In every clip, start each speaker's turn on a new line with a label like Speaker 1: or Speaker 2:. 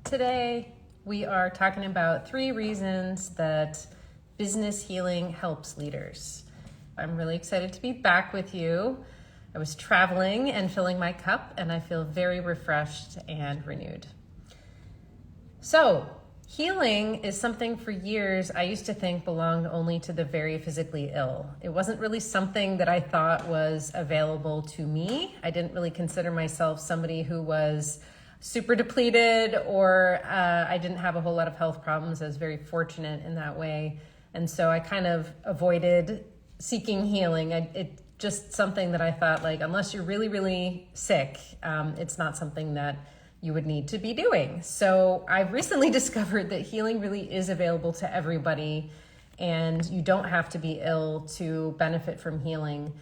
Speaker 1: Today, we are talking about 3 reasons that business healing helps leaders. I'm really excited to be back with you. I was traveling and filling my cup, and I feel very refreshed and renewed. So, healing is something for years I used to think belonged only to the very physically ill. It wasn't really something that I thought was available to me. I didn't really consider myself somebody who was super depleted, or I didn't have a whole lot of health problems. I was very fortunate in that way. And so I kind of avoided seeking healing. It's just something that I thought, like, unless you're really, really sick, it's not something that you would need to be doing. So I've recently discovered that healing really is available to everybody, and you don't have to be ill to benefit from healing.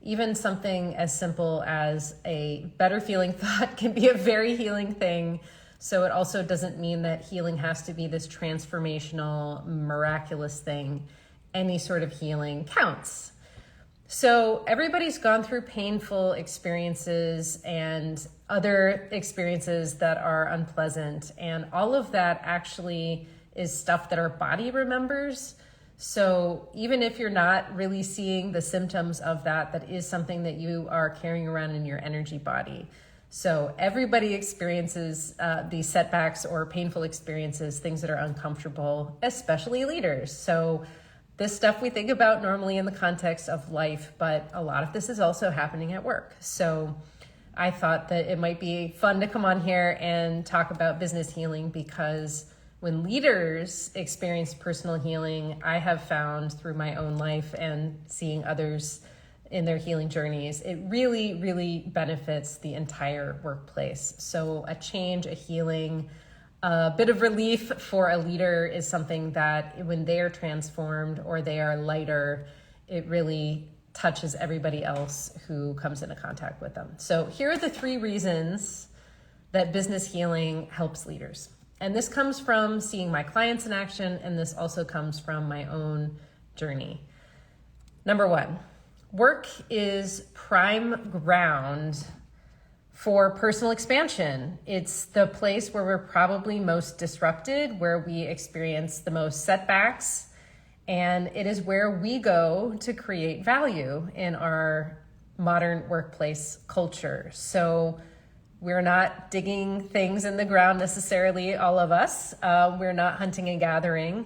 Speaker 1: Even something as simple as a better feeling thought can be a very healing thing. So it also doesn't mean that healing has to be this transformational, miraculous thing. Any sort of healing counts. So everybody's gone through painful experiences and other experiences that are unpleasant. And all of that actually is stuff that our body remembers. So even if you're not really seeing the symptoms of that, that is something that you are carrying around in your energy body. So everybody experiences these setbacks or painful experiences, things that are uncomfortable, especially leaders. So this stuff we think about normally in the context of life, but a lot of this is also happening at work. So I thought that it might be fun to come on here and talk about business healing, because when leaders experience personal healing, I have found through my own life and seeing others in their healing journeys, it really, really benefits the entire workplace. So a change, a healing, a bit of relief for a leader is something that when they are transformed or they are lighter, it really touches everybody else who comes into contact with them. So here are the 3 reasons that business healing helps leaders. And this comes from seeing my clients in action, and this also comes from my own journey. Number 1, work is prime ground for personal expansion. It's the place where we're probably most disrupted, where we experience the most setbacks, and it is where we go to create value in our modern workplace culture. So we're not digging things in the ground necessarily, all of us. We're not hunting and gathering.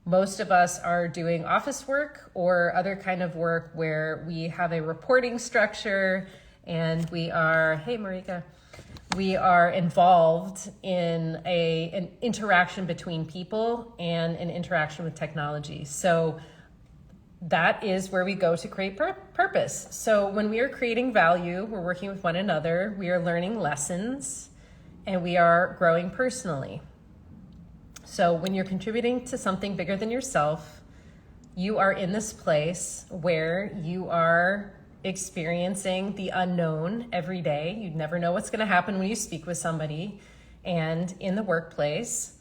Speaker 1: Most of us are doing office work or other kind of work where we have a reporting structure and we are, hey Marika, we are involved in an interaction between people and an interaction with technology. So that is where we go to create purpose. So when we are creating value, we're working with one another, we are learning lessons, and we are growing personally. So when you're contributing to something bigger than yourself, you are in this place where you are experiencing the unknown every day. You never know what's going to happen when you speak with somebody. And in the workplace,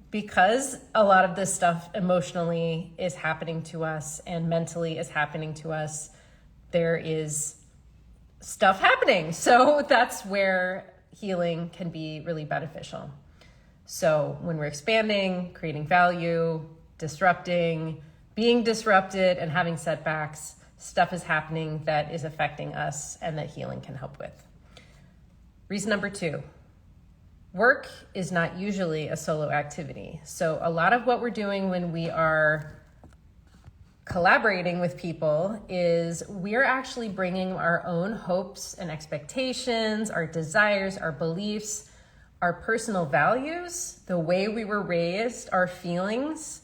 Speaker 1: because a lot of this stuff emotionally is happening to us and mentally is happening to us, there is stuff happening. So that's where healing can be really beneficial. So when we're expanding, creating value, disrupting, being disrupted, and having setbacks, stuff is happening that is affecting us and that healing can help with. Reason number 2. Work is not usually a solo activity. So a lot of what we're doing when we are collaborating with people is we're actually bringing our own hopes and expectations, our desires, our beliefs, our personal values, the way we were raised, our feelings,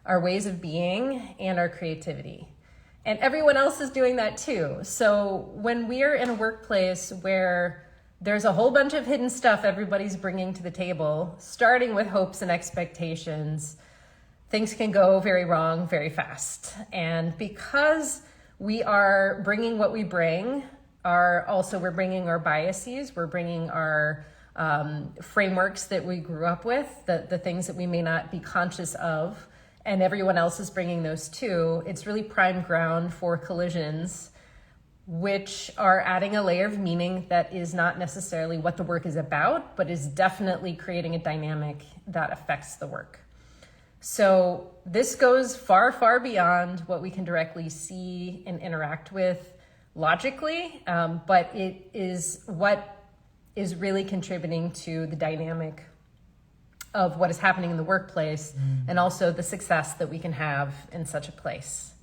Speaker 1: our ways of being, and our creativity. And everyone else is doing that too. So when we're in a workplace where there's a whole bunch of hidden stuff everybody's bringing to the table, starting with hopes and expectations, things can go very wrong very fast. And because we are bringing what we bring, we're bringing our biases, we're bringing our frameworks that we grew up with, the things that we may not be conscious of, and everyone else is bringing those too. It's really prime ground for collisions which are adding a layer of meaning that is not necessarily what the work is about, but is definitely creating a dynamic that affects the work. So this goes far, far beyond what we can directly see and interact with logically, but it is what is really contributing to the dynamic of what is happening in the workplace and also the success that we can have in such a place.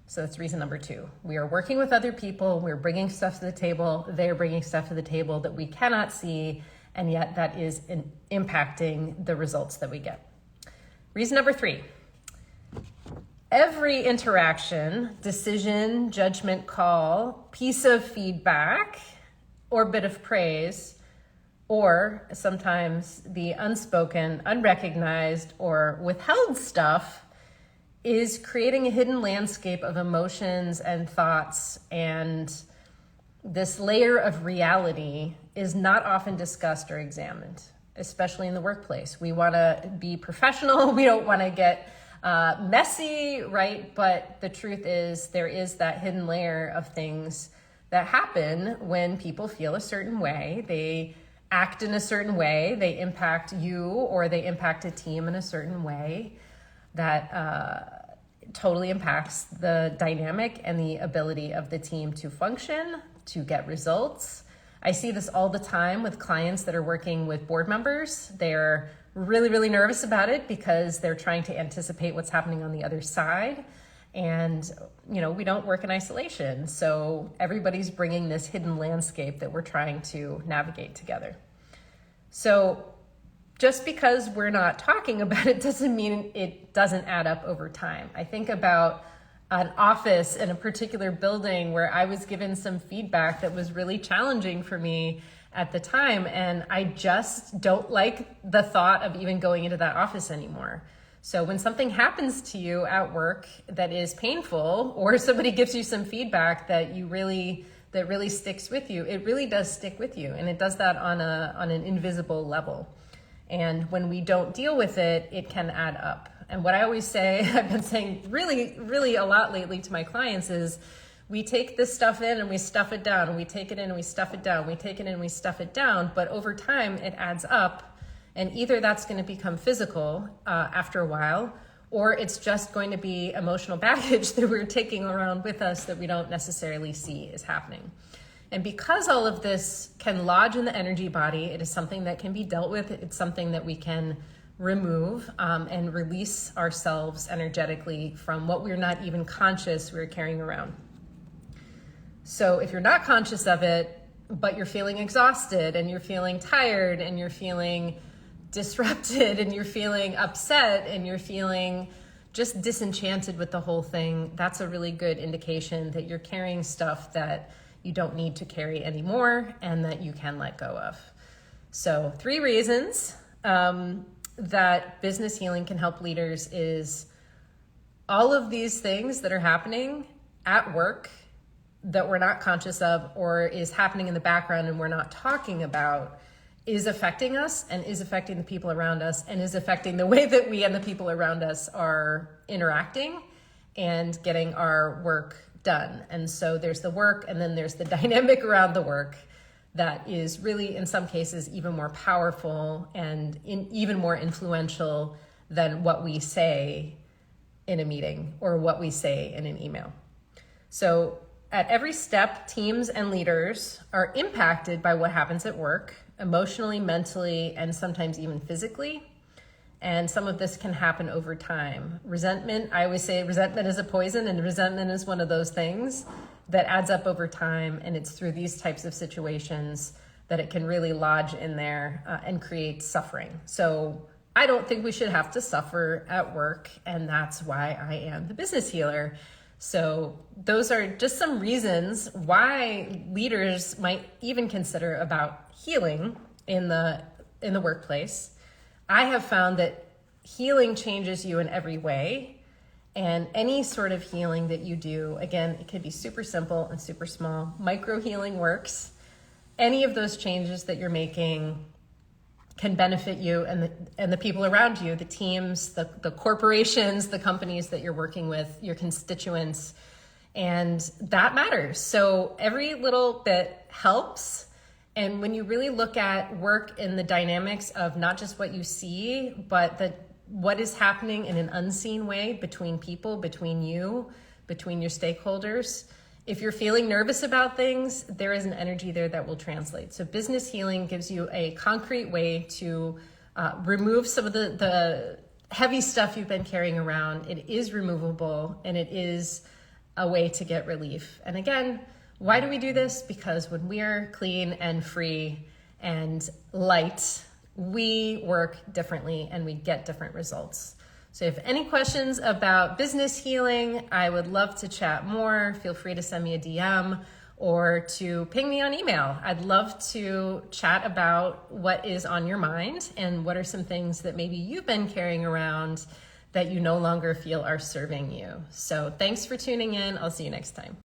Speaker 1: So that's reason number 2. We are working with other people. We're bringing stuff to the table. They're bringing stuff to the table that we cannot see, and yet that is impacting the results that we get. Reason number 3. Every interaction, decision, judgment call, piece of feedback, or bit of praise, or sometimes the unspoken, unrecognized, or withheld stuff is creating a hidden landscape of emotions and thoughts, and this layer of reality is not often discussed or examined, especially in the workplace. We want to be professional. We don't want to get messy, right? But the truth is there is that hidden layer of things that happen when people feel a certain way. They act in a certain way. They impact you or they impact a team in a certain way that totally impacts the dynamic and the ability of the team to function, to get results. I see this all the time with clients that are working with board members. They're really, really nervous about it because they're trying to anticipate what's happening on the other side. And, we don't work in isolation. So everybody's bringing this hidden landscape that we're trying to navigate together. So just because we're not talking about it doesn't mean it doesn't add up over time. I think about an office in a particular building where I was given some feedback that was really challenging for me at the time. And I just don't like the thought of even going into that office anymore. So when something happens to you at work that is painful, or somebody gives you some feedback that really sticks with you, it really does stick with you. And it does that on an invisible level. And when we don't deal with it, it can add up. And what I always say, I've been saying really, really a lot lately to my clients is, we take this stuff in and we stuff it down, and we take it in and we stuff it down, we take it in and we stuff it down, but over time it adds up, and either that's going to become physical after a while, or it's just going to be emotional baggage that we're taking around with us that we don't necessarily see is happening. And because all of this can lodge in the energy body, it is something that can be dealt with. It's something that we can remove and release ourselves energetically from what we're not even conscious we're carrying around. So if you're not conscious of it, but you're feeling exhausted and you're feeling tired and you're feeling disrupted and you're feeling upset and you're feeling just disenchanted with the whole thing, that's a really good indication that you're carrying stuff that you don't need to carry anymore and that you can let go of. So 3 reasons that business healing can help leaders is all of these things that are happening at work that we're not conscious of or is happening in the background and we're not talking about is affecting us and is affecting the people around us and is affecting the way that we and the people around us are interacting and getting our work done. And so there's the work, and then there's the dynamic around the work that is really, in some cases, even more powerful and even more influential than what we say in a meeting or what we say in an email. So at every step, teams and leaders are impacted by what happens at work, emotionally, mentally, and sometimes even physically. And some of this can happen over time. Resentment, I always say resentment is a poison, and resentment is one of those things that adds up over time. And it's through these types of situations that it can really lodge in there and create suffering. So I don't think we should have to suffer at work. And that's why I am the business healer. So those are just some reasons why leaders might even consider about healing in the workplace. I have found that healing changes you in every way, and any sort of healing that you do, again, it could be super simple and super small. Micro healing works. Any of those changes that you're making can benefit you and the people around you, the teams, the corporations, the companies that you're working with, your constituents. And that matters. So every little bit helps. And when you really look at work in the dynamics of not just what you see, but what is happening in an unseen way between people, between you, between your stakeholders, if you're feeling nervous about things, there is an energy there that will translate. So business healing gives you a concrete way to remove some of the heavy stuff you've been carrying around. It is removable, and it is a way to get relief. And again, why do we do this? Because when we are clean and free and light, we work differently and we get different results. So if any questions about business healing, I would love to chat more. Feel free to send me a DM or to ping me on email. I'd love to chat about what is on your mind and what are some things that maybe you've been carrying around that you no longer feel are serving you. So thanks for tuning in. I'll see you next time.